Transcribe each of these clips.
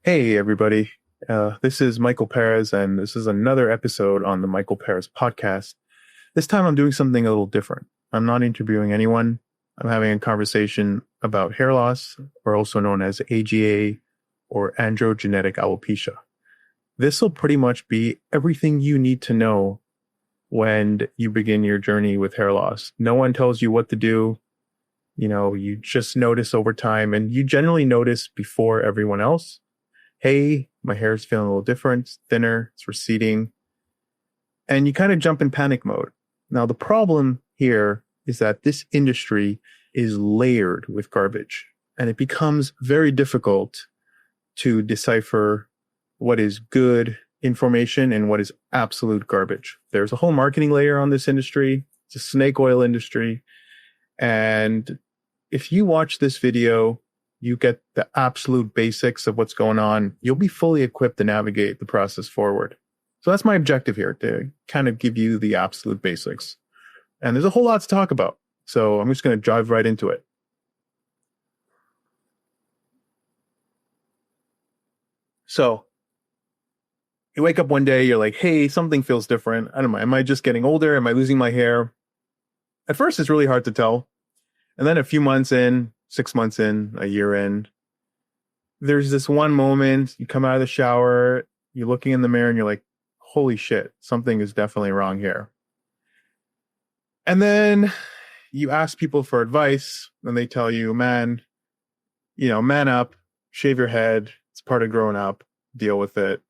Hey, everybody. This is Michael Perez, and this is another episode on the Michael Perez podcast. This time I'm doing something a little different. I'm not interviewing anyone. I'm having a conversation about hair loss, or also known as AGA or androgenetic alopecia. This will pretty much be everything you need to know when you begin your journey with hair loss. No one tells you what to do. You just notice over time, and you generally notice before everyone else. Hey, my hair is feeling a little different, it's thinner, it's receding, and you kind of jump in panic mode. Now, the problem here is that this industry is layered with garbage, and it becomes very difficult to decipher what is good information and what is absolute garbage. There's a whole marketing layer on this industry. It's a snake oil industry. And if you watch this video, you get the absolute basics of what's going on. You'll be fully equipped to navigate the process forward. So that's my objective here, to kind of give you the absolute basics. And there's a whole lot to talk about. So I'm just going to dive right into it. So you wake up one day, you're like, hey, something feels different. I don't know. Am I just getting older? Am I losing my hair? At first, it's really hard to tell. And then a few months in, 6 months in, a year in, there's this one moment, you come out of the shower, you're looking in the mirror and you're like, holy shit, something is definitely wrong here. And then you ask people for advice and they tell you, man up, shave your head. It's part of growing up, deal with it.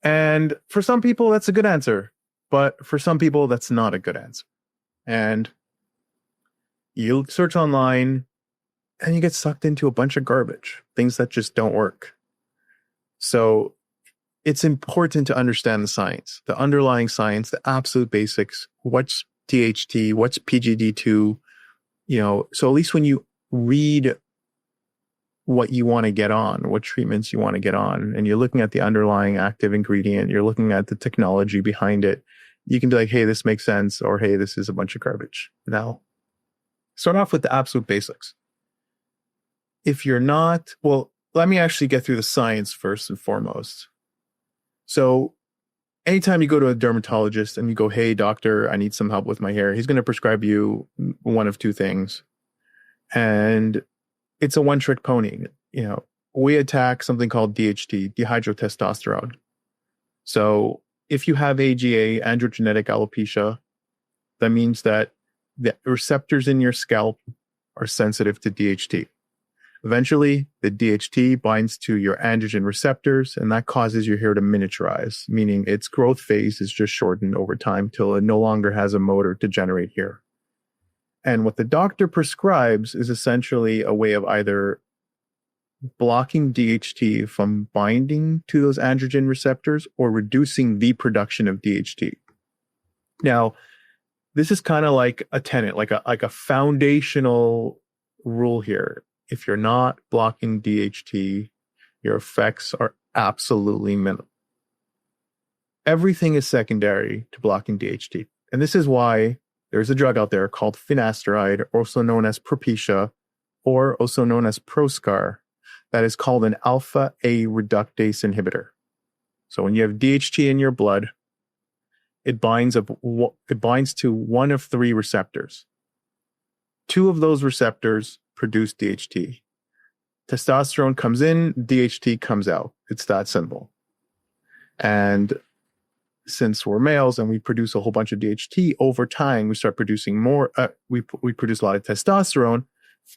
And for some people, that's a good answer. But for some people, that's not a good answer. And you search online and you get sucked into a bunch of garbage, things that just don't work. So it's important to understand the science, the underlying science, the absolute basics. What's THT? What's PGD2? So at least when you read what you want to get on, what treatments you want to get on, and you're looking at the underlying active ingredient, you're looking at the technology behind it, you can be like, hey, this makes sense, or hey, this is a bunch of garbage. Now, start off with the absolute basics. If you're not, well, let me actually get through the science first and foremost. So anytime you go to a dermatologist and you go, hey, doctor, I need some help with my hair, he's going to prescribe you one of two things. And it's a one-trick pony. We attack something called DHT, dihydrotestosterone. So if you have AGA, androgenetic alopecia, that means that the receptors in your scalp are sensitive to DHT. Eventually, the DHT binds to your androgen receptors, and that causes your hair to miniaturize, meaning its growth phase is just shortened over time till it no longer has a motor to generate hair. And what the doctor prescribes is essentially a way of either blocking DHT from binding to those androgen receptors or reducing the production of DHT. Now, this is kind of like a tenet, like a foundational rule here. If you're not blocking DHT, your effects are absolutely minimal. Everything is secondary to blocking DHT. And this is why there's a drug out there called finasteride, also known as Propecia, or also known as Proscar, that is called an alpha A reductase inhibitor. So when you have DHT in your blood, it binds to one of three receptors. Two of those receptors produce DHT. Testosterone comes in, DHT comes out. It's that simple. And since we're males and we produce a whole bunch of DHT, over time we start producing more. We produce a lot of testosterone,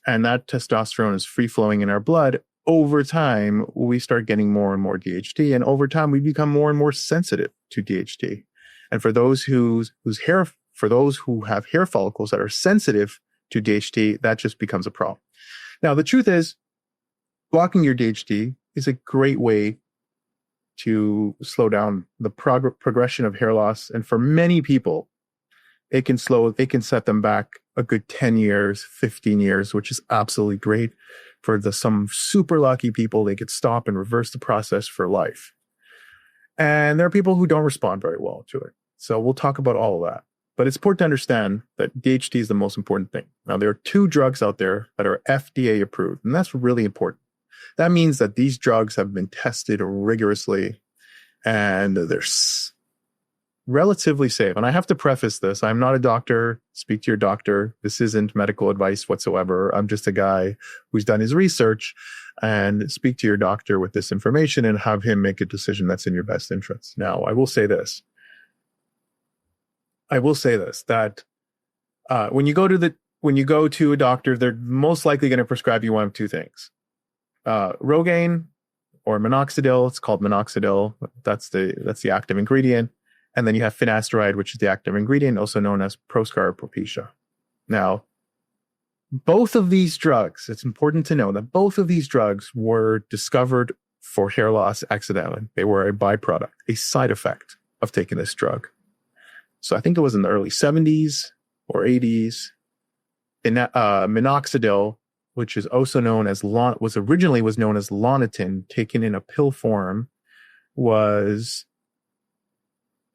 and that testosterone is free flowing in our blood. Over time, we start getting more and more DHT, and over time we become more and more sensitive to DHT. And for those who have hair follicles that are sensitive to DHT, that just becomes a problem. Now, the truth is, blocking your DHT is a great way to slow down the progression of hair loss. And for many people, it can set them back a good 10 years, 15 years, which is absolutely great. For some super lucky people, they could stop and reverse the process for life. And there are people who don't respond very well to it. So we'll talk about all of that. But it's important to understand that DHT is the most important thing. Now, there are two drugs out there that are FDA approved, and that's really important. That means that these drugs have been tested rigorously and they're relatively safe. And I have to preface this. I'm not a doctor. Speak to your doctor. This isn't medical advice whatsoever. I'm just a guy who's done his research, and speak to your doctor with this information and have him make a decision that's in your best interest. Now, I will say this, that when you go to a doctor, they're most likely going to prescribe you one of two things. Rogaine or minoxidil. It's called minoxidil. That's the active ingredient. And then you have finasteride, which is the active ingredient, also known as proscar alopecia. Now, both of these drugs, it's important to know that both of these drugs were discovered for hair loss accidentally. They were a byproduct, a side effect of taking this drug. So I think it was in the early 70s or 80s. Minoxidil, which is also known as originally known as Lonitin, taken in a pill form, was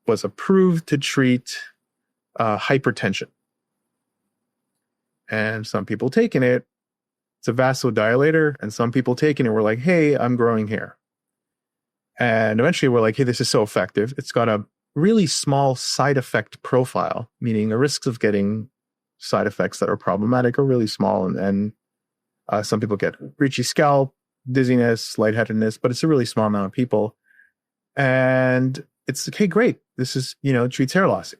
approved to treat hypertension. And some people taking it, it's a vasodilator, and some people taking it were like, hey, I'm growing hair. And eventually we're like, hey, this is so effective. It's got a really small side effect profile, meaning the risks of getting side effects that are problematic are really small. And some people get itchy scalp, dizziness, lightheadedness, but it's a really small amount of people. And it's okay, great. This is, treats hair loss.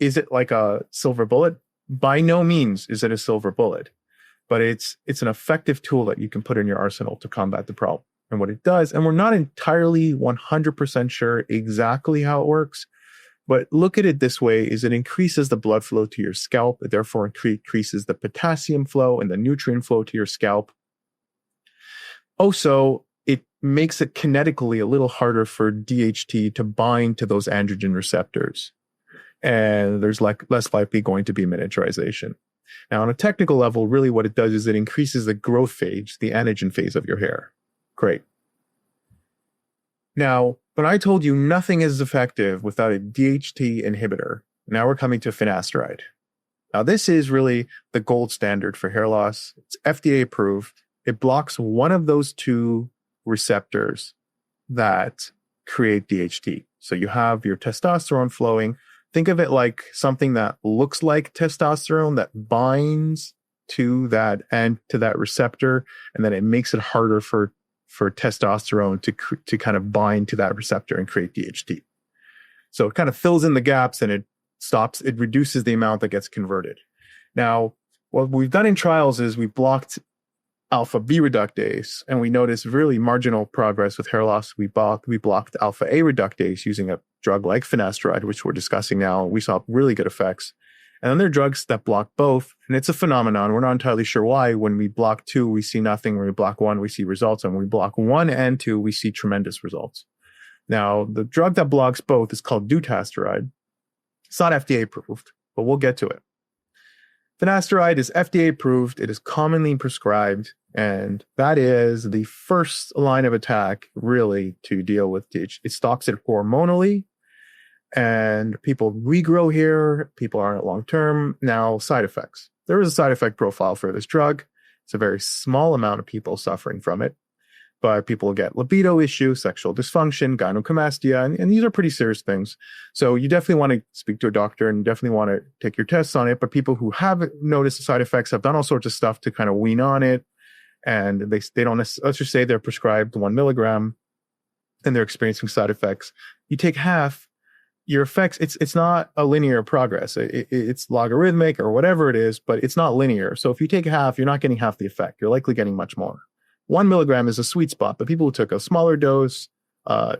Is it like a silver bullet? By no means is it a silver bullet, but it's an effective tool that you can put in your arsenal to combat the problem. And what it does, and we're not entirely 100% sure exactly how it works, but look at it this way, is it increases the blood flow to your scalp. It therefore increases the potassium flow and the nutrient flow to your scalp. Also, it makes it kinetically a little harder for DHT to bind to those androgen receptors. And there's less likely going to be miniaturization. Now, on a technical level, really what it does is it increases the growth phase, the anagen phase of your hair. Great. Now, when I told you nothing is effective without a DHT inhibitor, now we're coming to finasteride. Now, this is really the gold standard for hair loss. It's FDA approved. It blocks one of those two receptors that create DHT. So you have your testosterone flowing. Think of it like something that looks like testosterone that binds to that receptor, and then it makes it harder for testosterone to kind of bind to that receptor and create DHT. So it kind of fills in the gaps and it reduces the amount that gets converted. Now, what we've done in trials is we blocked alpha B reductase, and we noticed really marginal progress with hair loss. We blocked alpha A reductase using a drug like finasteride, which we're discussing now. We saw really good effects. And then there are drugs that block both, and it's a phenomenon. We're not entirely sure why. When we block 2, we see nothing. When we block 1, we see results. And when we block 1 and 2, we see tremendous results. Now, the drug that blocks both is called dutasteride. It's not FDA approved, but we'll get to it. Finasteride is FDA approved. It is commonly prescribed, and that is the first line of attack really to deal with DHT. It stops it hormonally, and people regrow hair. People are on it long term. Now, side effects. There is a side effect profile for this drug. It's a very small amount of people suffering from it, but people get libido issues, sexual dysfunction, gynecomastia, and these are pretty serious things. So you definitely want to speak to a doctor and definitely want to take your tests on it. But people who have noticed the side effects have done all sorts of stuff to kind of wean on it. And they don't, let's just say they're prescribed 1 milligram and they're experiencing side effects. You take half, your effects, it's not a linear progress. It's logarithmic or whatever it is, but it's not linear. So if you take half, you're not getting half the effect. You're likely getting much more. 1 milligram is a sweet spot, but people who took a smaller dose, a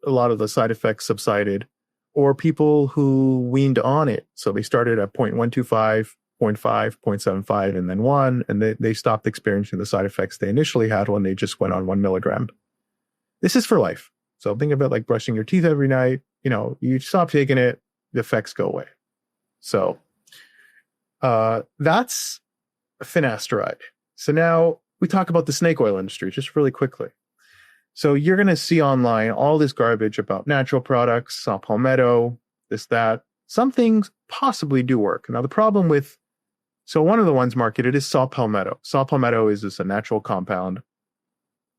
lot of the side effects subsided, or people who weaned on it. So they started at 0.125, 0.5, 0.75, and then 1, and they stopped experiencing the side effects they initially had when they just went on 1 milligram. This is for life. So think of it like brushing your teeth every night. You stop taking it, the effects go away. So that's finasteride. So now we talk about the snake oil industry just really quickly. So you're going to see online all this garbage about natural products, saw palmetto, this, that. Some things possibly do work. Now the problem so one of the ones marketed is saw palmetto. Saw palmetto is just a natural compound.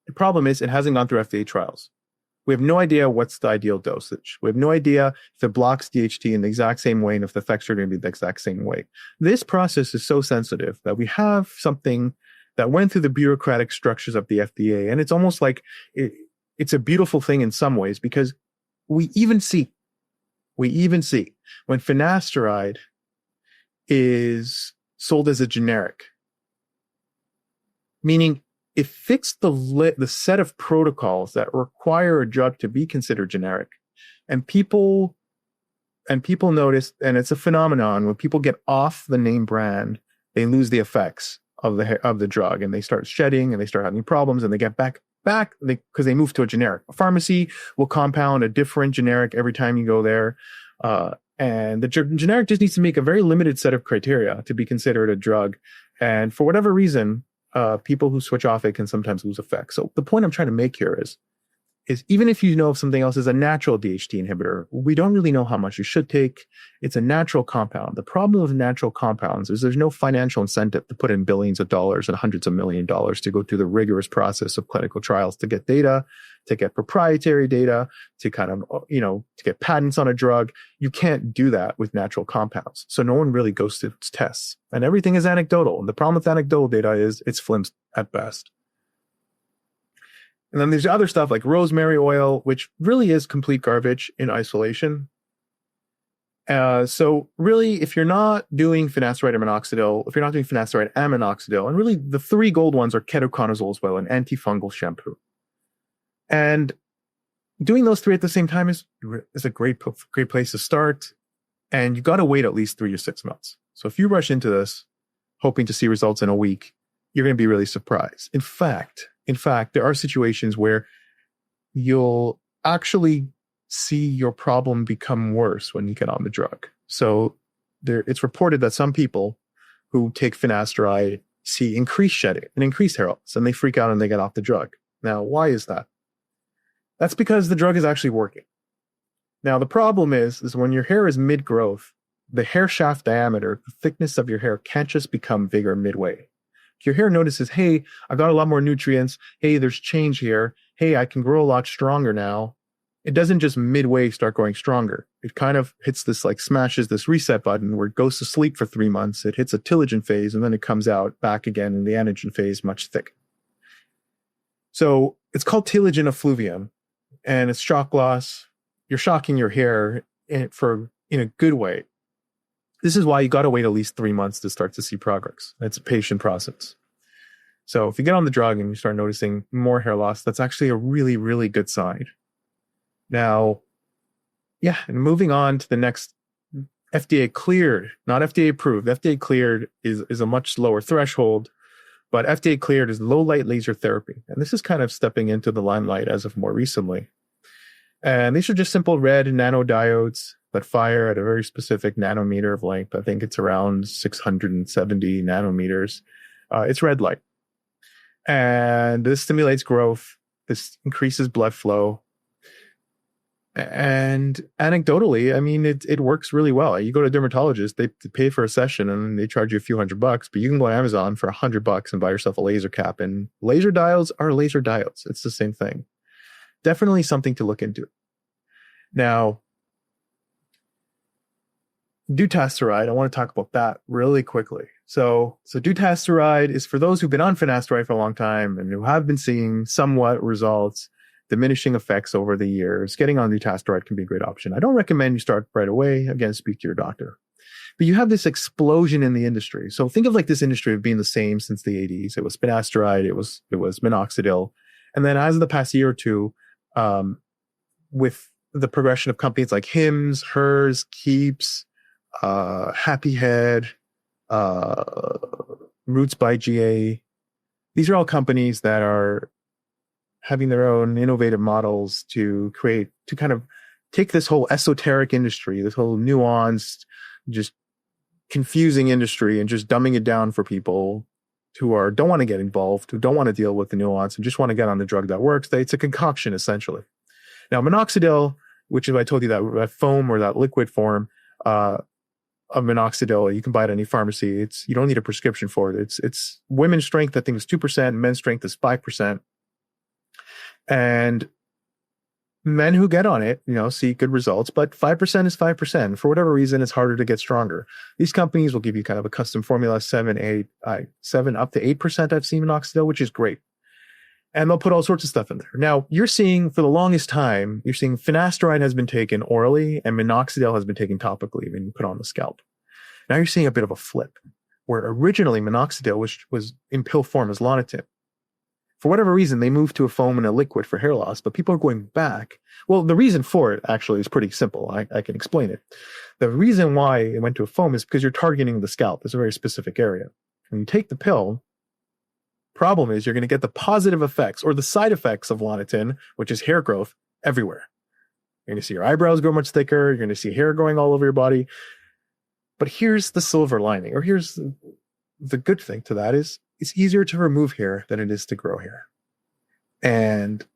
The problem is it hasn't gone through FDA trials. We have no idea what's the ideal dosage. We have no idea if it blocks DHT in the exact same way and if the effects are going to be the exact same way. This process is so sensitive that we have something that went through the bureaucratic structures of the FDA. And it's almost like it's a beautiful thing in some ways, because we even see when finasteride is sold as a generic, meaning it fixed the set of protocols that require a drug to be considered generic. And people notice, and it's a phenomenon, when people get off the name brand, they lose the effects of the drug, and they start shedding and they start having problems, and they get back because they move to a generic. A pharmacy will compound a different generic every time you go there. And the generic just needs to make a very limited set of criteria to be considered a drug. And for whatever reason, people who switch off it can sometimes lose effect. So the point I'm trying to make here is even if you know if something else is a natural DHT inhibitor, we don't really know how much you should take. It's a natural compound. The problem with natural compounds is there's no financial incentive to put in billions of dollars and hundreds of millions of dollars to go through the rigorous process of clinical trials to get data, to get proprietary data, to kind of, to get patents on a drug. You can't do that with natural compounds. So no one really goes to tests, and everything is anecdotal. And the problem with anecdotal data is it's flimsy at best. And then there's other stuff like rosemary oil, which really is complete garbage in isolation. So really, if you're not doing finasteride or minoxidil, if you're not doing finasteride and minoxidil, and really the three gold ones are ketoconazole as well, an antifungal shampoo. And doing those three at the same time is a great place to start. And you got to wait at least 3 to 6 months. So if you rush into this, hoping to see results in a week, you're going to be really surprised. In fact, there are situations where you'll actually see your problem become worse when you get on the drug. So it's reported that some people who take finasteride see increased shedding and increased hair loss, and they freak out and they get off the drug. Now, why is that? That's because the drug is actually working. Now, the problem is when your hair is mid-growth, the hair shaft diameter, the thickness of your hair can't just become bigger midway. Your hair notices, hey, I've got a lot more nutrients. Hey, there's change here. Hey, I can grow a lot stronger now. It doesn't just midway start growing stronger. It kind of hits this, smashes this reset button where it goes to sleep for 3 months. It hits a telogen phase, and then it comes out back again in the anagen phase, much thicker. So it's called telogen effluvium, and it's shock loss. You're shocking your hair in a good way. This is why you got to wait at least 3 months to start to see progress. It's a patient process. So if you get on the drug and you start noticing more hair loss, that's actually a really, really good sign. Now, and moving on to the next, FDA cleared, not FDA approved. FDA cleared is a much lower threshold, but FDA cleared is low light laser therapy. And this is kind of stepping into the limelight as of more recently. And these are just simple red nanodiodes that fire at a very specific nanometer of length. I think it's around 670 nanometers. It's red light. And this stimulates growth. This increases blood flow. And anecdotally, I mean, it works really well. You go to a dermatologist, they pay for a session and they charge you a few $100, but you can go on Amazon for $100 and buy yourself a laser cap. And laser diodes are laser diodes. It's the same thing. Definitely something to look into. Now, dutasteride, I want to talk about that really quickly. So dutasteride is for those who've been on finasteride for a long time and who have been seeing somewhat results, diminishing effects over the years. Getting on dutasteride can be a great option. I don't recommend you start right away. Again, speak to your doctor. But you have this explosion in the industry. So think of this industry of being the same since the 80s. It was finasteride, it was minoxidil. And then as of the past year or two, with the progression of companies like Hims, Hers, Keeps, Happy Head, Roots by GA. These are all companies that are having their own innovative models to kind of take this whole esoteric industry, this whole nuanced, just confusing industry, and just dumbing it down for people who don't want to get involved, who don't want to deal with the nuance, and just want to get on the drug that works. It's a concoction, essentially. Now, minoxidil, which is I told you that foam or that liquid form of minoxidil, you can buy it at any pharmacy. You don't need a prescription for it. It's women's strength, I think, is 2%. Men's strength is 5%. And men who get on it, see good results, but 5% is 5%. For whatever reason, it's harder to get stronger. These companies will give you kind of a custom formula, 7, 8, 7 up to 8% I've seen minoxidil, which is great. And they'll put all sorts of stuff in there. Now, you're seeing for the longest time, you're seeing finasteride has been taken orally and minoxidil has been taken topically and put on the scalp. Now you're seeing a bit of a flip where originally minoxidil, which was in pill form as Lonitip, for whatever reason, they moved to a foam and a liquid for hair loss, but people are going back. Well, the reason for it actually is pretty simple. I can explain it. The reason why it went to a foam is because you're targeting the scalp. It's a very specific area. When you take the pill, problem is you're going to get the positive effects or the side effects of Lonitine, which is hair growth everywhere. You're going to see your eyebrows grow much thicker. You're going to see hair growing all over your body. But here's the silver lining, or here's the good thing to that is it's easier to remove hair than it is to grow hair. And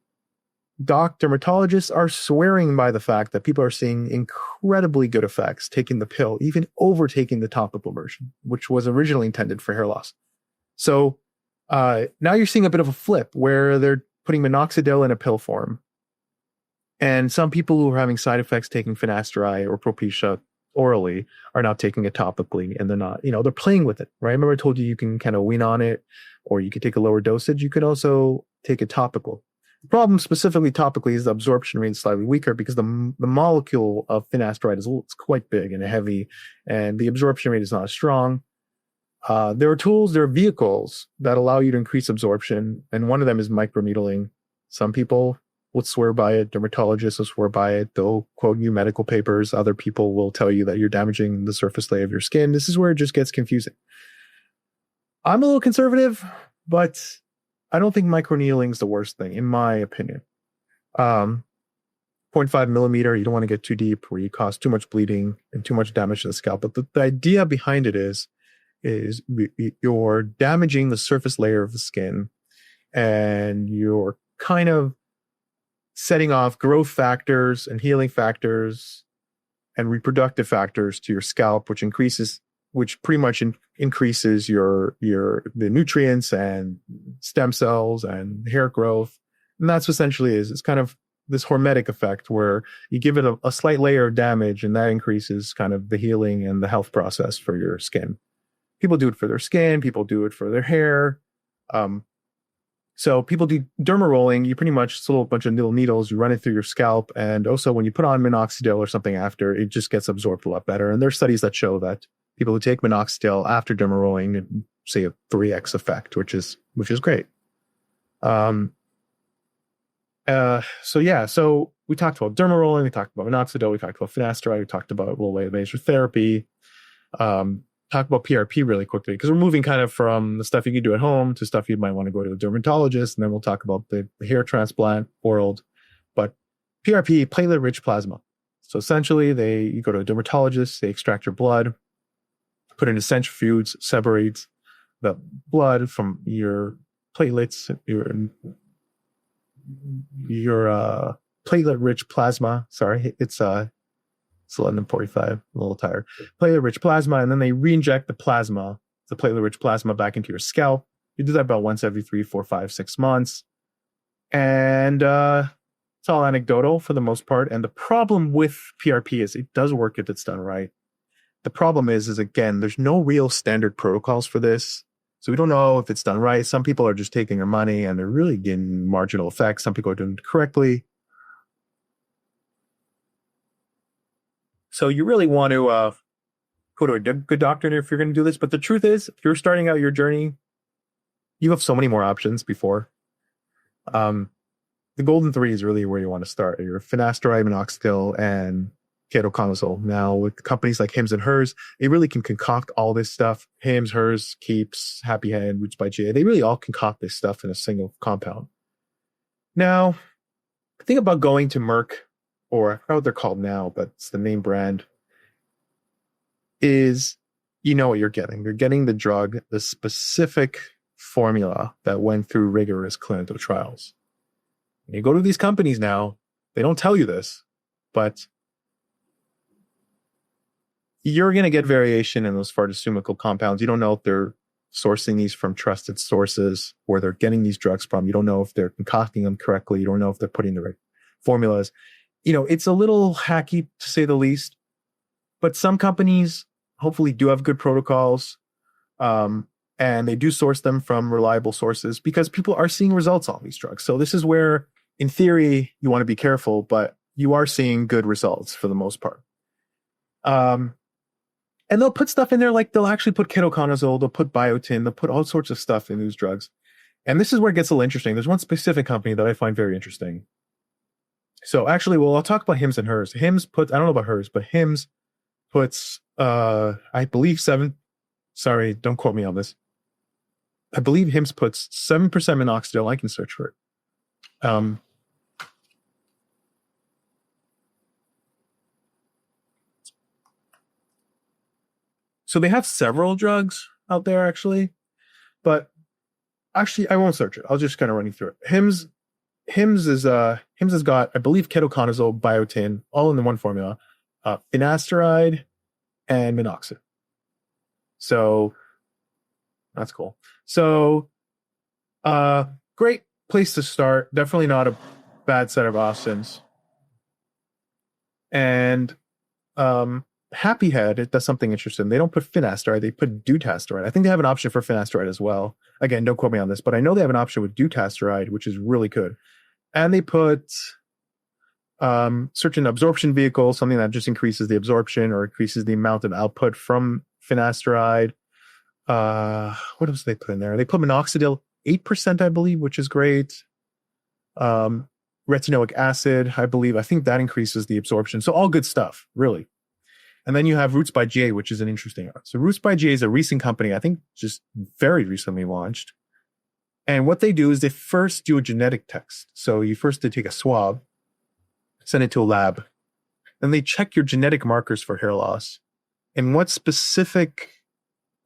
dermatologists are swearing by the fact that people are seeing incredibly good effects taking the pill, even over taking the topical version, which was originally intended for hair loss. So now you're seeing a bit of a flip where they're putting minoxidil in a pill form. And some people who are having side effects taking finasteride or Propecia orally are now taking it topically, and they're not, they're playing with it, right? Remember I told you can kind of wean on it, or you could take a lower dosage. You could also take it topical. The problem specifically topically is the absorption rate is slightly weaker because the molecule of finasteride it's quite big and heavy, and the absorption rate is not as strong. There are vehicles that allow you to increase absorption, and one of them is microneedling. Some people would swear by it. Dermatologists will swear by it. They'll quote you medical papers. Other people will tell you that you're damaging the surface layer of your skin. This is where it just gets confusing. I'm a little conservative, but I don't think microneedling is the worst thing, in my opinion. 0.5 millimeter, you don't want to get too deep where you cause too much bleeding and too much damage to the scalp. But the idea behind it is you're damaging the surface layer of the skin, and you're kind of setting off growth factors and healing factors and reproductive factors to your scalp, which pretty much increases the nutrients and stem cells and hair growth. And that's essentially it's kind of this hormetic effect where you give it a slight layer of damage, and that increases kind of the healing and the health process for your skin. People do it for their skin. People do it for their hair. So people do derma rolling. You pretty much, it's a little bunch of little needles. You run it through your scalp. And also when you put on minoxidil or something after, it just gets absorbed a lot better. And there's studies that show that people who take minoxidil after derma rolling see a 3x effect, which is great. So we talked about derma rolling. We talked about minoxidil. We talked about finasteride. We talked about laser therapy. Talk about PRP really quickly, because we're moving kind of from the stuff you can do at home to stuff you might want to go to a dermatologist, and then we'll talk about the hair transplant world. But PRP, platelet-rich plasma. So essentially, you go to a dermatologist, they extract your blood, put it in a centrifuge, separates the blood from your platelets, your platelet-rich plasma. Sorry, it's 11:45, a little tired. Platelet-rich plasma, and then they re-inject the platelet-rich plasma back into your scalp. You do that about once every 3, 4, 5, 6 months. And it's all anecdotal for the most part. And the problem with PRP is it does work if it's done right. The problem is again, there's no real standard protocols for this. So we don't know if it's done right. Some people are just taking their money and they're really getting marginal effects. Some people are doing it correctly. So you really want to go to a good doctor if you're going to do this. But the truth is, if you're starting out your journey, you have so many more options before. The golden three is really where you want to start. Your finasteride, minoxidil, and ketoconazole. Now, with companies like Hims and Hers, they really can concoct all this stuff. Hims, Hers, Keeps, Happy Hand, Roots by GA. They really all concoct this stuff in a single compound. Now, the thing about going to Merck, or I forgot what they're called now, but it's the name brand, is you know what you're getting. You're getting the drug, the specific formula that went through rigorous clinical trials. When you go to these companies now, they don't tell you this, but you're going to get variation in those pharmaceutical compounds. You don't know if they're sourcing these from trusted sources where they're getting these drugs from. You don't know if they're concocting them correctly. You don't know if they're putting the right formulas. It's a little hacky to say the least, but some companies hopefully do have good protocols. And they do source them from reliable sources because people are seeing results on these drugs. So this is where, in theory, you want to be careful, but you are seeing good results for the most part. And they'll put stuff in there, like they'll actually put ketoconazole, they'll put biotin, they'll put all sorts of stuff in these drugs. And this is where it gets a little interesting. There's one specific company that I find very interesting. So actually, I'll talk about Hims and Hers. Hims puts, I don't know about Hers, but Hims puts, I believe sorry, don't quote me on this. I believe Hims puts 7% minoxidil. I can search for it. So they have several drugs out there, actually. But actually, I won't search it. I'll just kind of run you through it. Hims has got, I believe, ketoconazole, biotin, all in the one formula, finasteride, and minoxidil. So that's cool. So, great place to start. Definitely not a bad set of options. And Happy Head, it does something interesting. They don't put finasteride, they put dutasteride. I think they have an option for finasteride as well. Again, don't quote me on this, but I know they have an option with dutasteride, which is really good. And they put certain absorption vehicles, something that just increases the absorption or increases the amount of output from finasteride. What else do they put in there? They put minoxidil 8%, I believe, which is great. Retinoic acid, I believe. I think that increases the absorption. So all good stuff, really. And then you have Roots by GA, which is an interesting one. So Roots by GA is a recent company, I think just very recently launched. And what they do is they first do a genetic test. So you first take a swab, send it to a lab, then they check your genetic markers for hair loss and what specific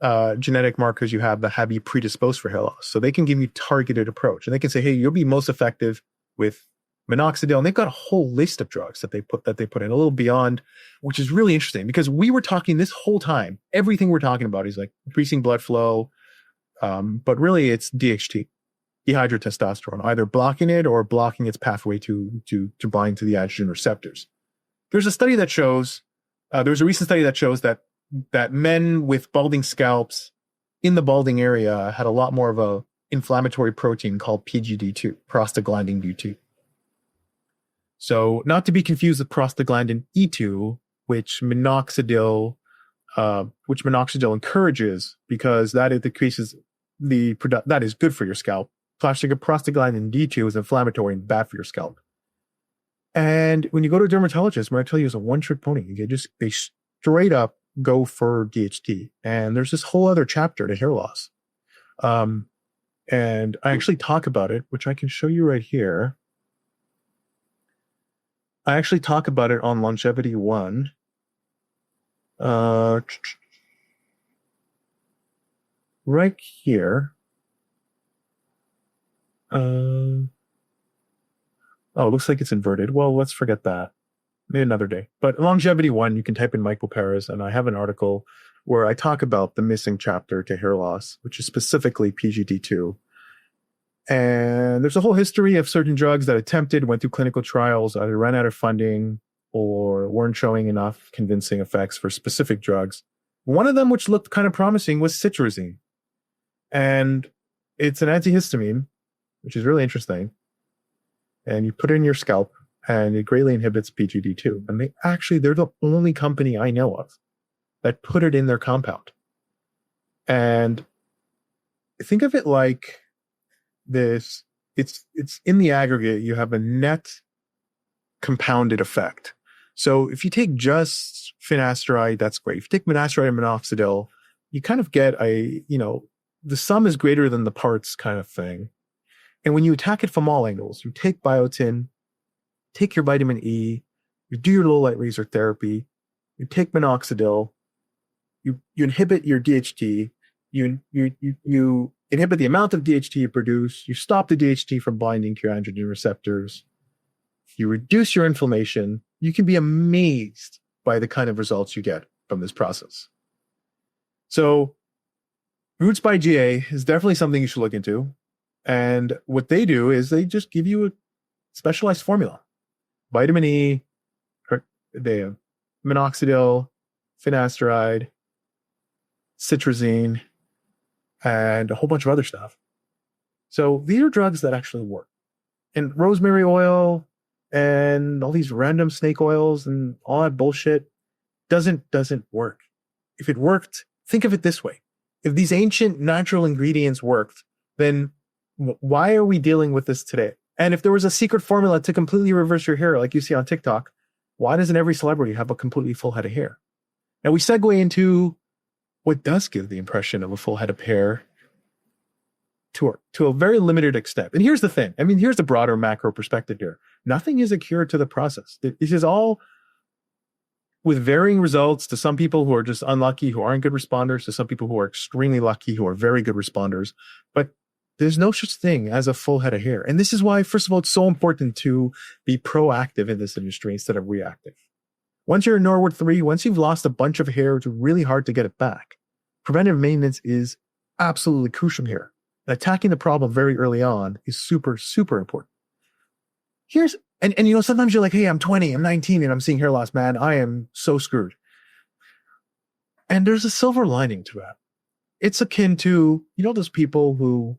genetic markers you have that have you predisposed for hair loss. So they can give you targeted approach, and they can say, hey, you'll be most effective with minoxidil. And they've got a whole list of drugs that they put in a little beyond, which is really interesting because we were talking this whole time. Everything we're talking about is like increasing blood flow. But really it's DHT, dehydrotestosterone, either blocking it or blocking its pathway to bind to the androgen receptors. There's a study that shows, there's a recent study that shows that men with balding scalps in the balding area had a lot more of a inflammatory protein called PGD2, prostaglandin D2. So not to be confused with prostaglandin E2, which minoxidil encourages because that it decreases that is good for your scalp. Prostaglandin D2 is inflammatory and bad for your scalp. And when you go to a dermatologist, what I tell you is a one-trick pony. They straight up go for DHT. And there's this whole other chapter to hair loss. And I actually talk about it, which I can show you right here. I actually talk about it on Longevity 1. Right here. Oh, it looks like it's inverted. Well, let's forget that. Maybe another day. But Longevity 1, you can type in Michael Paris, and I have an article where I talk about the missing chapter to hair loss, which is specifically PGD2. And there's a whole history of certain drugs that attempted, went through clinical trials, either ran out of funding or weren't showing enough convincing effects for specific drugs. One of them, which looked kind of promising, was cetirizine. And it's an antihistamine, which is really interesting. And you put it in your scalp, and it greatly inhibits PGD2. And they're the only company I know of that put it in their compound. And think of it like this. It's in the aggregate, you have a net compounded effect. So if you take just finasteride, that's great. If you take finasteride and minoxidil, you kind of get the sum is greater than the parts kind of thing. And when you attack it from all angles, you take biotin, take your vitamin E, you do your low light laser therapy, you take minoxidil, you inhibit your DHT, you inhibit the amount of DHT you produce, you stop the DHT from binding to your androgen receptors, you reduce your inflammation. You can be amazed by the kind of results you get from this process. So Roots by GA is definitely something you should look into. And what they do is they just give you a specialized formula. Vitamin E, they have minoxidil, finasteride, citrazine, and a whole bunch of other stuff. So these are drugs that actually work. And rosemary oil and all these random snake oils and all that bullshit doesn't work. If it worked, think of it this way. If these ancient natural ingredients worked, then why are we dealing with this today? And if there was a secret formula to completely reverse your hair, like you see on TikTok, why doesn't every celebrity have a completely full head of hair? Now we segue into what does give the impression of a full head of hair to a very limited extent. And here's the thing. I mean, here's the broader macro perspective here. Nothing is a cure to the process. This is all with varying results to some people who are just unlucky, who aren't good responders, to some people who are extremely lucky, who are very good responders. But there's no such thing as a full head of hair. And this is why, first of all, it's so important to be proactive in this industry instead of reactive. Once you're in Norwood 3, once you've lost a bunch of hair, it's really hard to get it back. Preventive maintenance is absolutely crucial here. And attacking the problem very early on is super, super important. And you know, sometimes you're like, hey, I'm 20, I'm 19, and I'm seeing hair loss, man. I am so screwed. And there's a silver lining to that. It's akin to, you know, those people who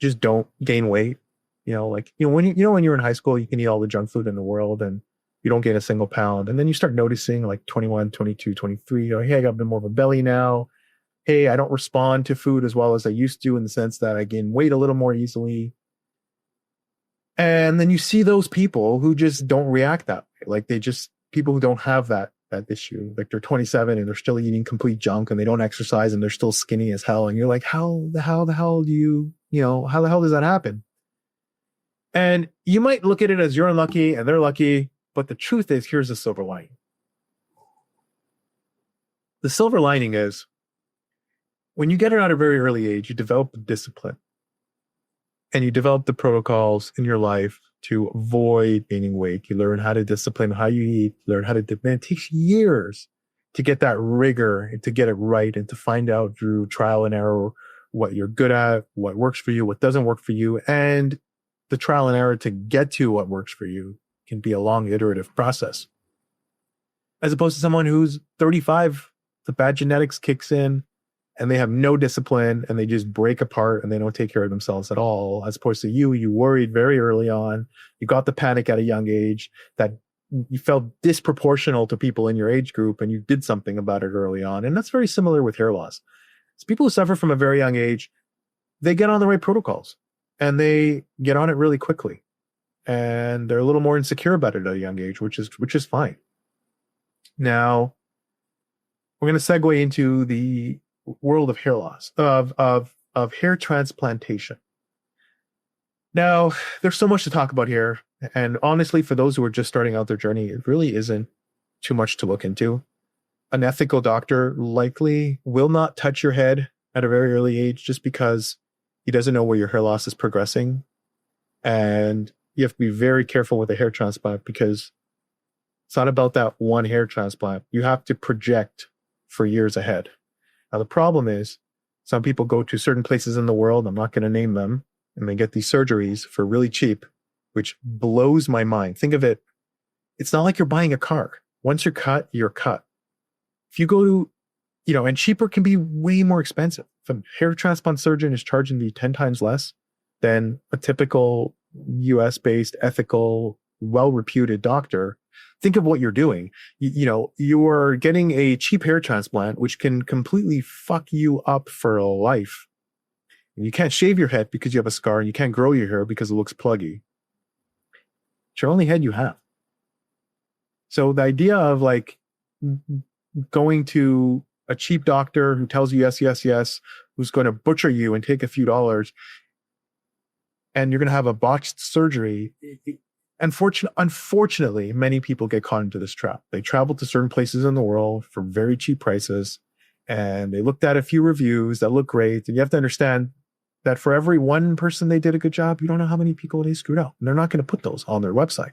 just don't gain weight. You know, like, when you're in high school, you can eat all the junk food in the world and you don't gain a single pound. And then you start noticing like 21, 22, 23, you're like, hey, I got a bit more of a belly now. Hey, I don't respond to food as well as I used to, in the sense that I gain weight a little more easily. And then you see those people who just don't react that way. Like people who don't have that issue. Like they're 27 and they're still eating complete junk and they don't exercise and they're still skinny as hell. And you're like, how the hell does that happen? And you might look at it as you're unlucky and they're lucky. But the truth is, here's the silver lining. The silver lining is when you get it at a very early age, you develop the discipline and you develop the protocols in your life to avoid gaining weight. You learn how to discipline how you eat, learn how to, it takes years to get that rigor and to get it right and to find out through trial and error what you're good at, what works for you, what doesn't work for you. And the trial and error to get to what works for you can be a long iterative process. As opposed to someone who's 35, the bad genetics kicks in and they have no discipline and they just break apart and they don't take care of themselves at all. As opposed to you worried very early on. You got the panic at a young age that you felt disproportional to people in your age group and you did something about it early on. And that's very similar with hair loss. It's people who suffer from a very young age, they get on the right protocols and they get on it really quickly. And they're a little more insecure about it at a young age, which is fine. Now, we're going to segue into the world of hair loss, of hair transplantation. Now, there's so much to talk about here. And honestly, for those who are just starting out their journey, it really isn't too much to look into. An ethical doctor likely will not touch your head at a very early age just because he doesn't know where your hair loss is progressing. And you have to be very careful with a hair transplant because it's not about that one hair transplant. You have to project for years ahead. Now, the problem is some people go to certain places in the world, I'm not going to name them, and they get these surgeries for really cheap, which blows my mind. Think of it. It's not like you're buying a car. Once you're cut, you're cut. If you go to, and cheaper can be way more expensive. If a hair transplant surgeon is charging you 10 times less than a typical US-based, ethical, well-reputed doctor, think of what you're doing. You're getting a cheap hair transplant, which can completely fuck you up for life. And you can't shave your head because you have a scar, and you can't grow your hair because it looks pluggy. It's your only head you have. So the idea of like going to a cheap doctor who tells you yes, yes, yes, who's going to butcher you and take a few dollars, and you're going to have a botched surgery. Unfortunately, many people get caught into this trap. They travel to certain places in the world for very cheap prices, and they looked at a few reviews that look great. And you have to understand that for every one person they did a good job, you don't know how many people they screwed out. And they're not going to put those on their website.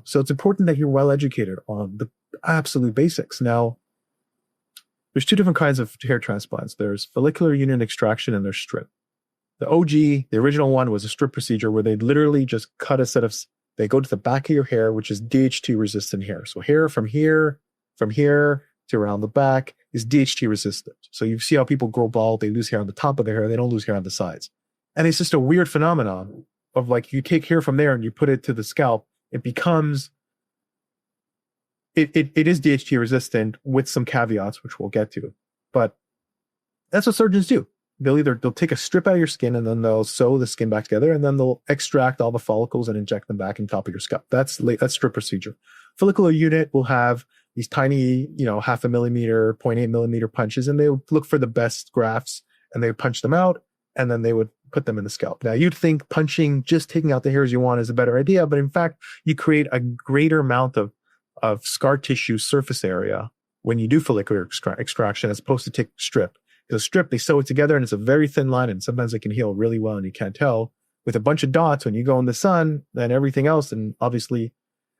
So it's important that you're well educated on the absolute basics. Now, There's two different kinds of hair transplants. There's follicular unit extraction and there's strip. The OG, the original one, was a strip procedure where they literally just cut a set of, they go to the back of your hair, which is DHT resistant hair. So hair from here to around the back is DHT resistant. So you see how people grow bald, they lose hair on the top of their hair, they don't lose hair on the sides. And it's just a weird phenomenon of like, you take hair from there and you put it to the scalp, it becomes, it is DHT resistant with some caveats, which we'll get to. But that's what surgeons do. They'll take a strip out of your skin and then they'll sew the skin back together and then they'll extract all the follicles and inject them back in top of your scalp. That's strip procedure. Follicular unit will have these tiny, 0.5 millimeter, 0.8 millimeter punches, and they would look for the best grafts and they would punch them out and then they would put them in the scalp. Now you'd think punching, just taking out the hairs you want is a better idea, but in fact, you create a greater amount of scar tissue surface area when you do follicular extraction as opposed to take strip. The strip, they sew it together and it's a very thin line and sometimes it can heal really well and you can't tell. With a bunch of dots, when you go in the sun, then everything else, and obviously,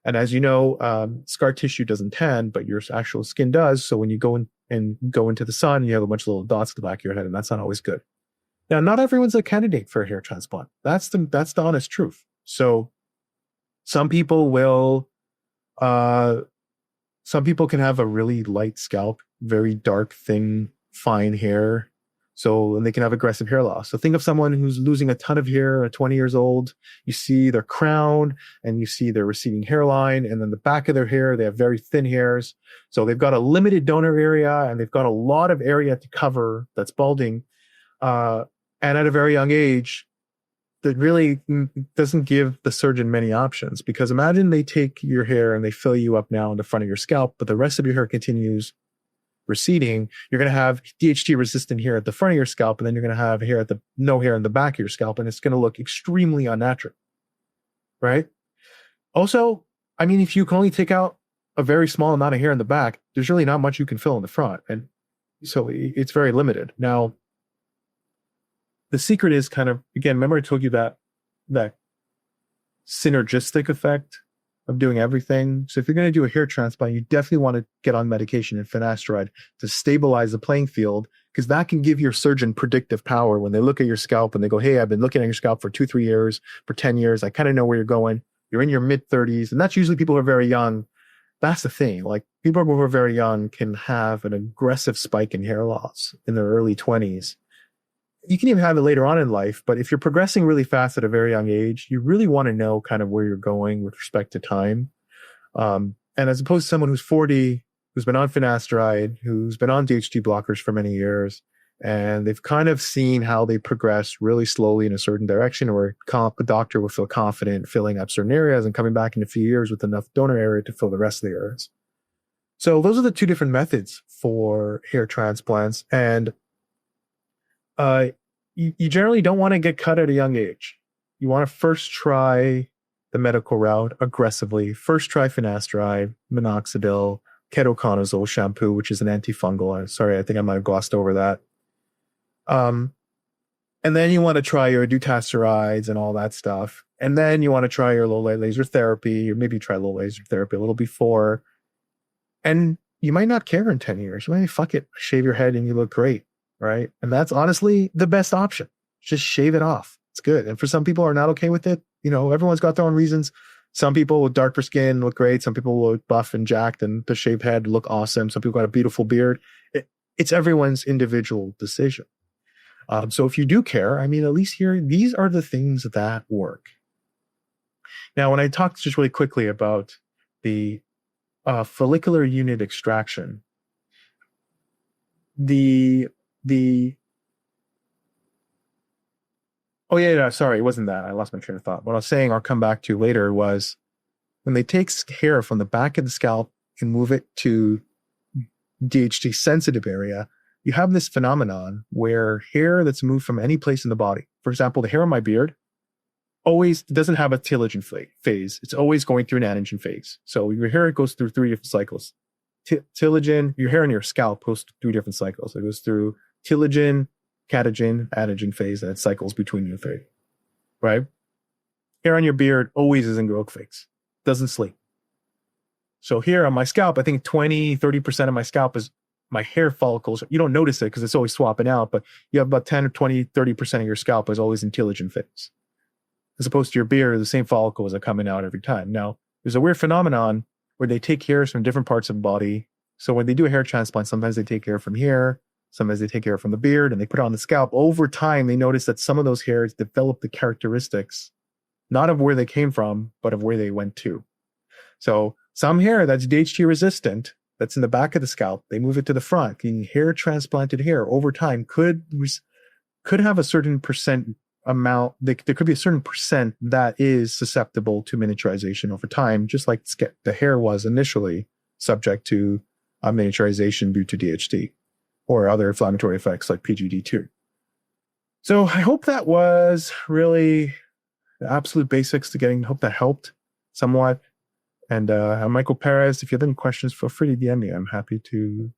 and as you know, scar tissue doesn't tan, but your actual skin does. So when you go in and go into the sun, you have a bunch of little dots at the back of your head and that's not always good. Now, not everyone's a candidate for a hair transplant. That's the honest truth. So some people can have a really light scalp, very dark, thin, fine hair. So, and they can have aggressive hair loss. So think of someone who's losing a ton of hair at 20 years old. You see their crown and you see their receding hairline, and then the back of their hair, they have very thin hairs. So they've got a limited donor area and they've got a lot of area to cover that's balding. And at a very young age, that really doesn't give the surgeon many options, because imagine they take your hair and they fill you up now in the front of your scalp, but the rest of your hair continues receding. You're going to have DHT resistant hair at the front of your scalp, and then you're going to have no hair in the back of your scalp, and it's going to look extremely unnatural, right? Also, I mean, if you can only take out a very small amount of hair in the back, there's really not much you can fill in the front, and so it's very limited. Now, the secret is kind of, again, remember I told you that synergistic effect of doing everything. So if you're going to do a hair transplant, you definitely want to get on medication and finasteride to stabilize the playing field, because that can give your surgeon predictive power when they look at your scalp and they go, hey, I've been looking at your scalp for 2-3 years, for 10 years. I kind of know where you're going. You're in your mid-30s. And that's usually people who are very young. That's the thing. Like, people who are very young can have an aggressive spike in hair loss in their early 20s. You can even have it later on in life, but if you're progressing really fast at a very young age, you really want to know kind of where you're going with respect to time. And as opposed to someone who's 40, who's been on finasteride, who's been on DHT blockers for many years, and they've kind of seen how they progress really slowly in a certain direction, where a doctor will feel confident filling up certain areas and coming back in a few years with enough donor area to fill the rest of the areas. So those are the two different methods for hair transplants. And you generally don't want to get cut at a young age. You want to first try the medical route aggressively. First try finasteride, minoxidil, ketoconazole shampoo, which is an antifungal. Sorry, I think I might have glossed over that. And then you want to try your dutastarides and all that stuff. And then you want to try your low light laser therapy, or maybe try low laser therapy a little before. And you might not care in 10 years. You might fuck it, shave your head and you look great. Right. And that's honestly the best option. Just shave it off. It's good. And for some people who are not okay with it, everyone's got their own reasons. Some people with darker skin look great. Some people look buff and jacked and the shaved head look awesome. Some people got a beautiful beard. It's everyone's individual decision. So if you do care, I mean, at least here, these are the things that work. Now, when I talked just really quickly about the follicular unit extraction, sorry, it wasn't that. I lost my train of thought. What I was saying, I'll come back to later, was when they take hair from the back of the scalp and move it to DHT sensitive area, you have this phenomenon where hair that's moved from any place in the body, for example, the hair on my beard, always doesn't have a telogen phase. It's always going through an anagen phase. So your hair goes through 3 different cycles. Telogen, your hair on your scalp goes through 3 different cycles. It goes through telogen, catagen, anagen phase, and it cycles between the 3, right? Hair on your beard always is in growth phase, doesn't sleep. So here on my scalp, I think 20-30% of my scalp is my hair follicles, you don't notice it because it's always swapping out, but you have about 10 or 20, 30% of your scalp is always in telogen phase. As opposed to your beard, the same follicles are coming out every time. Now, there's a weird phenomenon where they take hairs from different parts of the body. So when they do a hair transplant, sometimes they take hair from here, sometimes they take hair from the beard, and they put it on the scalp. Over time, they notice that some of those hairs develop the characteristics, not of where they came from, but of where they went to. So some hair that's DHT resistant, that's in the back of the scalp, they move it to the front. Hair transplanted hair over time could have a certain percent amount. There could be a certain percent that is susceptible to miniaturization over time, just like the hair was initially subject to miniaturization due to DHT or other inflammatory effects like PGD2. So I hope that was really the absolute basics to getting, hope that helped somewhat. And I'm Michael Perez. If you have any questions, feel free to DM me. I'm happy to